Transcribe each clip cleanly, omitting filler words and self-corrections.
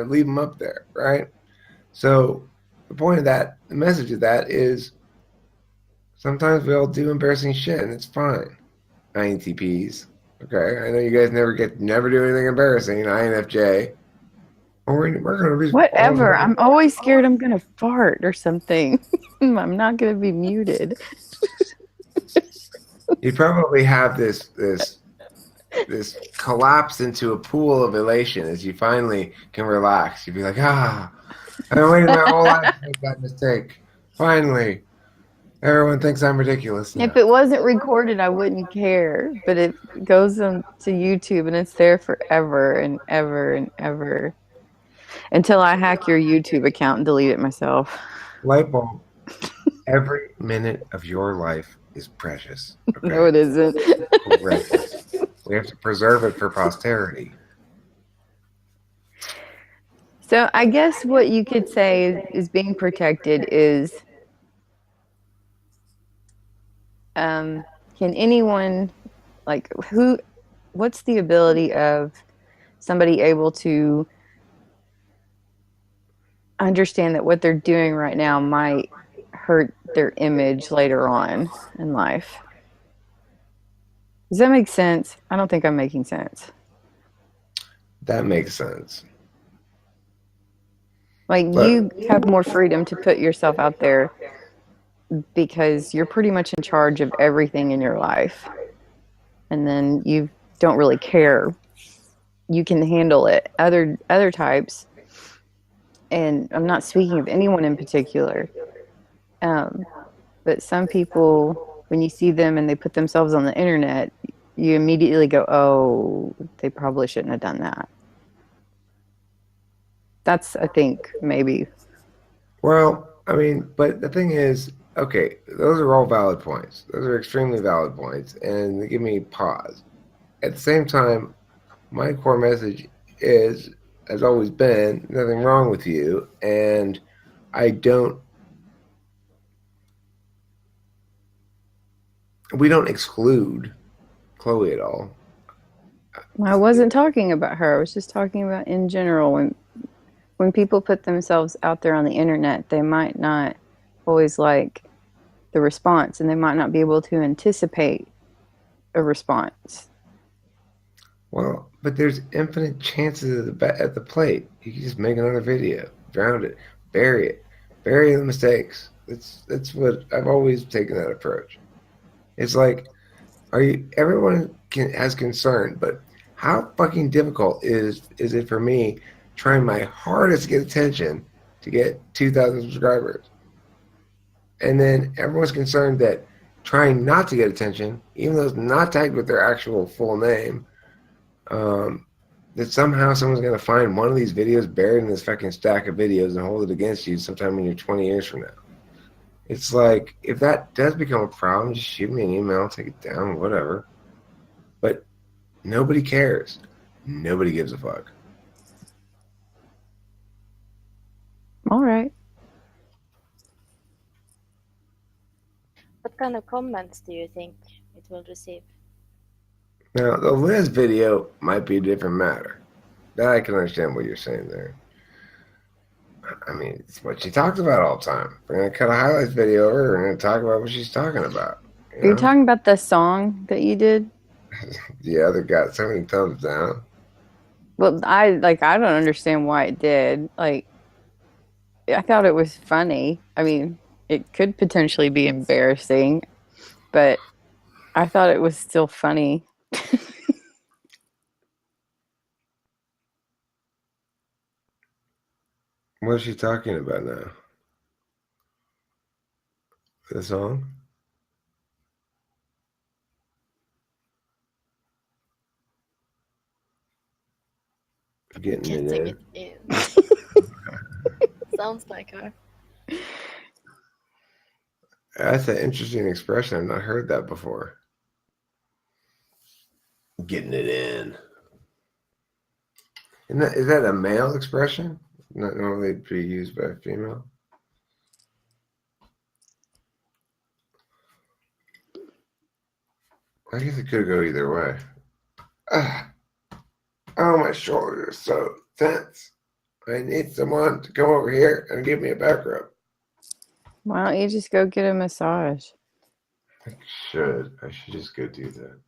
leave them up there, right? So the point of that, the message of that is sometimes we all do embarrassing shit and it's fine. INTPs. Okay, I know you guys never do anything embarrassing. INFJ. We're gonna be all Whatever. about. I'm always scared I'm gonna fart or something. I'm not gonna be muted. You probably have this collapse into a pool of elation as you finally can relax. You'd be like, I've been waiting my whole life to make that mistake. Finally, everyone thinks I'm ridiculous If now. it wasn't recorded, I wouldn't care. But it goes on to YouTube and it's there forever and ever and ever until I hack your YouTube account and delete it myself. Light bulb. Every minute of your life is precious. No, Okay, it isn't. precious. We have to preserve it for posterity. So I guess what you could say is being protected is can anyone like who what's the ability of somebody able to understand that what they're doing right now might hurt their image later on in life? Does that make sense? I don't think I'm making sense. That makes sense. Like But you have more freedom to put yourself out there because you're pretty much in charge of everything in your life. And then you don't really care. You can handle it. Other types, and I'm not speaking of anyone in particular, um, but some people, when you see them and they put themselves on the internet, you immediately go, "Oh, they probably shouldn't have done that." That's, I think, maybe. well, I mean, but the thing is, okay, those are all valid points. Those are extremely valid points, and they give me pause. At the same time, my core message is, has always been, nothing wrong with you, and I don't. We don't exclude Chloe at all. I wasn't talking about her. I was just talking about in general. When people put themselves out there on the internet, they might not always like the response, and they might not be able to anticipate a response. Well, but there's infinite chances at the plate. You can just make another video, drown it, bury the mistakes. That's what I've always taken that approach. It's like, are you? Everyone has concern, but how fucking difficult is it for me trying my hardest to get attention to get 2,000 subscribers, and then everyone's concerned that trying not to get attention, even though it's not tagged with their actual full name, um, that somehow someone's gonna find one of these videos buried in this fucking stack of videos and hold it against you sometime when you're 20 years from now. It's like, if that does become a problem, just shoot me an email, take it down, whatever. But nobody cares. Nobody gives a fuck. All right. What kind of comments do you think it will receive? Now, the Liz video might be a different matter. That I can understand what you're saying there. I mean, it's what she talks about all the time. We're going to cut a highlights video over. We're going to talk about what she's talking about. Are you talking about the song that you did? The other got so many thumbs down. Well, I don't understand why it did. Like I thought it was funny. I mean, it could potentially be embarrassing, but I thought it was still funny. What is she talking about now? The song? Getting it Getting in. it in. Sounds like her. That's an interesting expression. I've not heard that before. Getting it in. Is that a male expression? Not normally be used by a female. I guess it could go either way. Ah, oh, my shoulders are so tense. I need someone to come over here and give me a back rub. Why don't you just go get a massage? I should just go do that.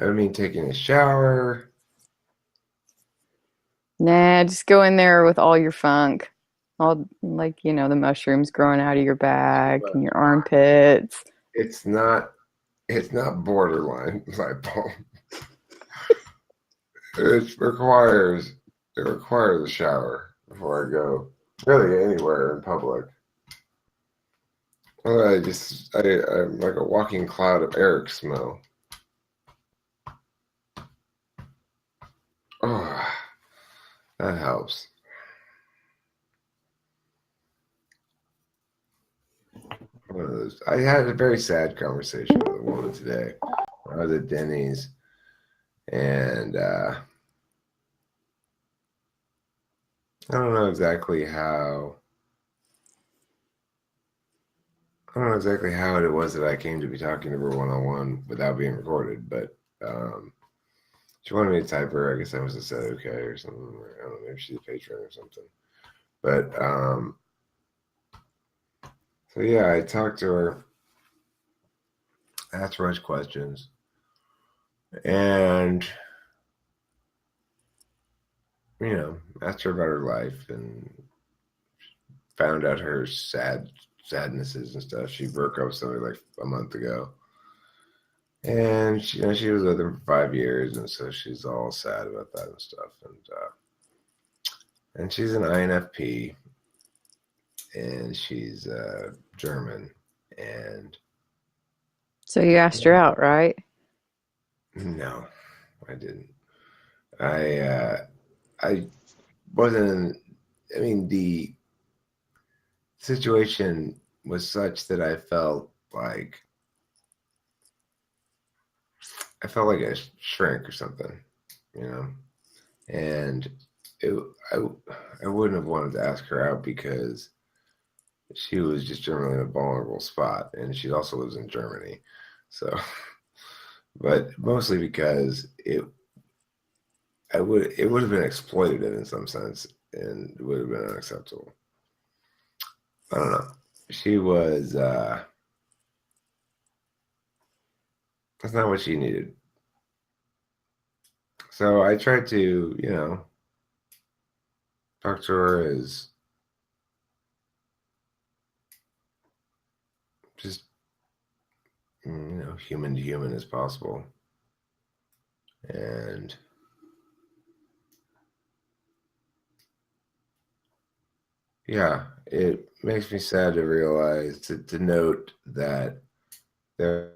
I mean, taking a shower. Nah, just go in there with all your funk. All like, the mushrooms growing out of your back But and your armpits. it's not. It's not borderline lipome. It requires a shower before I go really anywhere in public. I'm like a walking cloud of Eric smell. Oh, that helps. One of those. I had a very sad conversation with a woman today. I was at Denny's, and I don't know exactly how. I don't know exactly how it was that I came to be talking to her one-on-one without being recorded, but she wanted me to type her. I guess I must have said okay or something. Or, I don't know, maybe she's a patron or something. But so yeah, I talked to her, asked her a bunch of questions, and asked her about her life and found out her sadnesses and stuff. She broke up with somebody like a month ago. And she was with him for 5 years, and so she's all sad about that and stuff. And she's an INFP, and she's German. And So you asked her out, right? no, I didn't. I wasn't. I mean, the situation was such that I felt like a shrink or something, you know. And it, I I wouldn't have wanted to ask her out because she was just generally in a vulnerable spot, and she also lives in Germany. So, but mostly because it would have been exploitative in some sense, and it would have been unacceptable. I don't know. She was that's not what she needed. So I tried to, talk to her as just human to human as possible. And yeah, it makes me sad to realize to note that there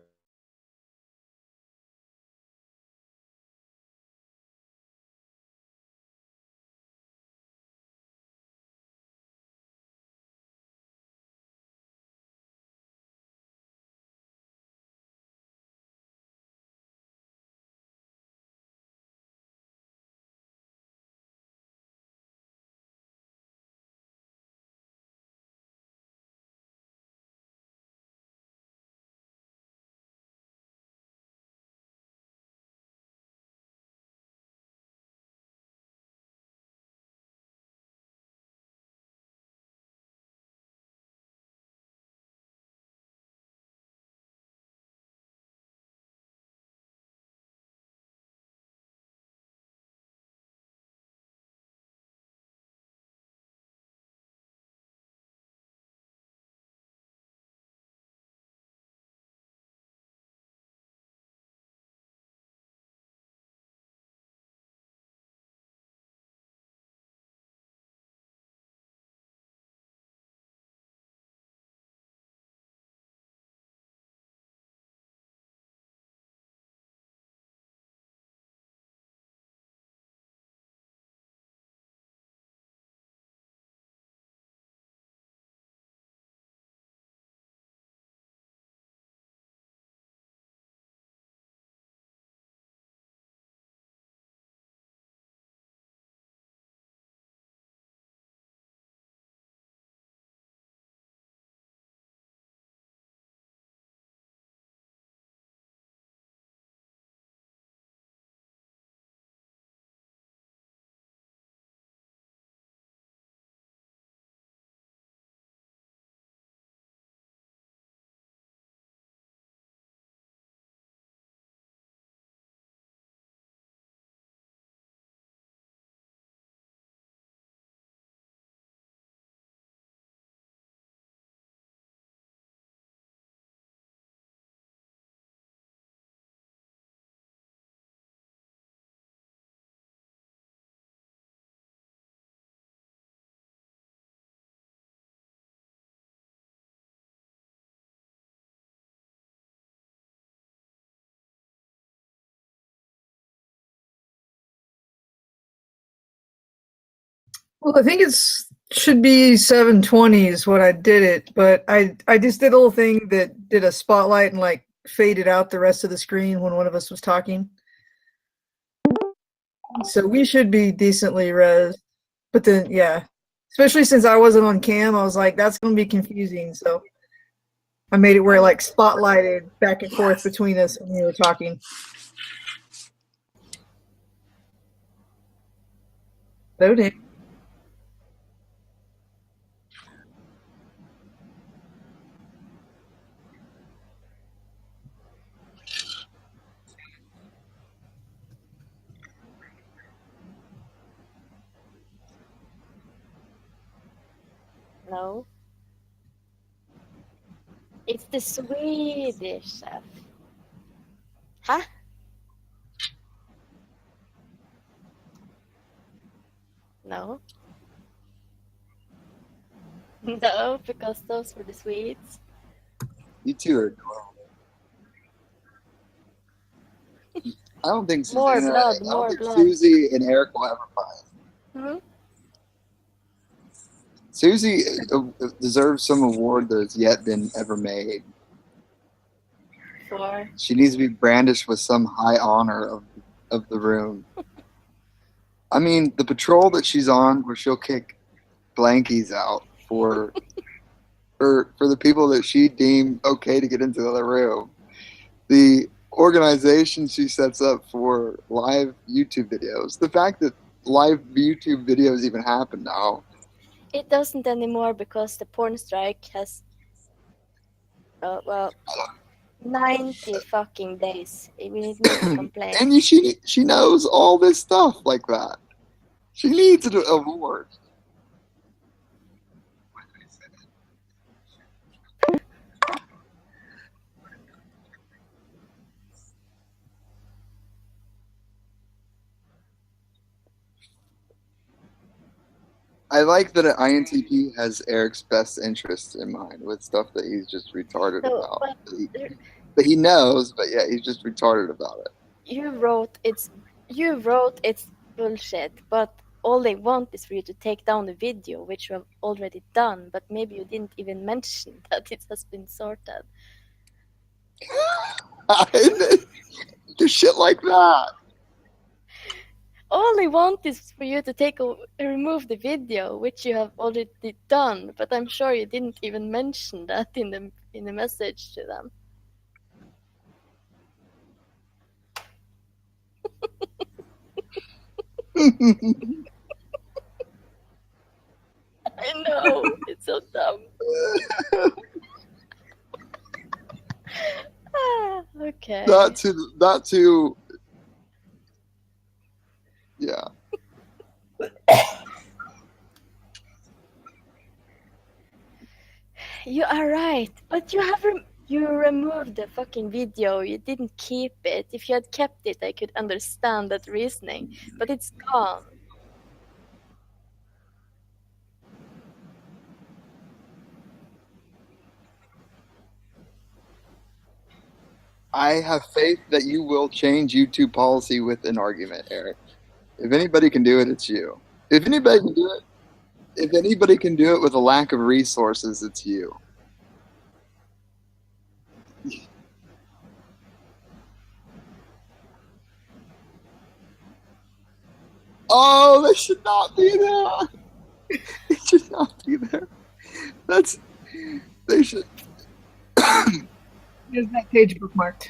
Well, I think it's should be 720 is what I did it, but I just did a little thing that did a spotlight and like faded out the rest of the screen when one of us was talking. So we should be decently res. But then yeah, especially since I wasn't on cam, I was like, that's gonna be confusing. So I made it where it like spotlighted back and forth between us when we were talking. Loading. No. It's the Swedish chef. Huh? No. No, because those were the Swedes. You two are adorable. I don't think More Susanna, blood, I don't more think blood. Susie and Eric will ever fight. Hmm? Susie deserves some award that has yet been ever made. For She needs to be brandished with some high honor of the room. I mean, the patrol that she's on, where she'll kick blankies out for the people that she deemed okay to get into the other room. The organization she sets up for live YouTube videos. The fact that live YouTube videos even happen now. it doesn't anymore because the porn strike has 90 fucking days. We need to complain. And she knows all this stuff like that. She needs an award. I like that an INTP has Eric's best interest in mind with stuff that he's just retarded So, about. but But he knows, but yeah, he's just retarded about it. you wrote it's bullshit, but all they want is for you to take down the video, which you have already done, but maybe you didn't even mention that it has been sorted. Do shit like that. All they want is for you to remove the video, which you have already done, but I'm sure you didn't even mention that in the message to them. I know, it's so dumb. Okay. That too. Yeah. You are right, but you removed the fucking video. You didn't keep it. If you had kept it, I could understand that reasoning, but it's gone. I have faith that you will change YouTube policy with an argument, Eric. If anybody can do it, it's you. If anybody can do it with a lack of resources, it's you. Oh, they should not be there. They should not be there. They should. Here's that page bookmarked.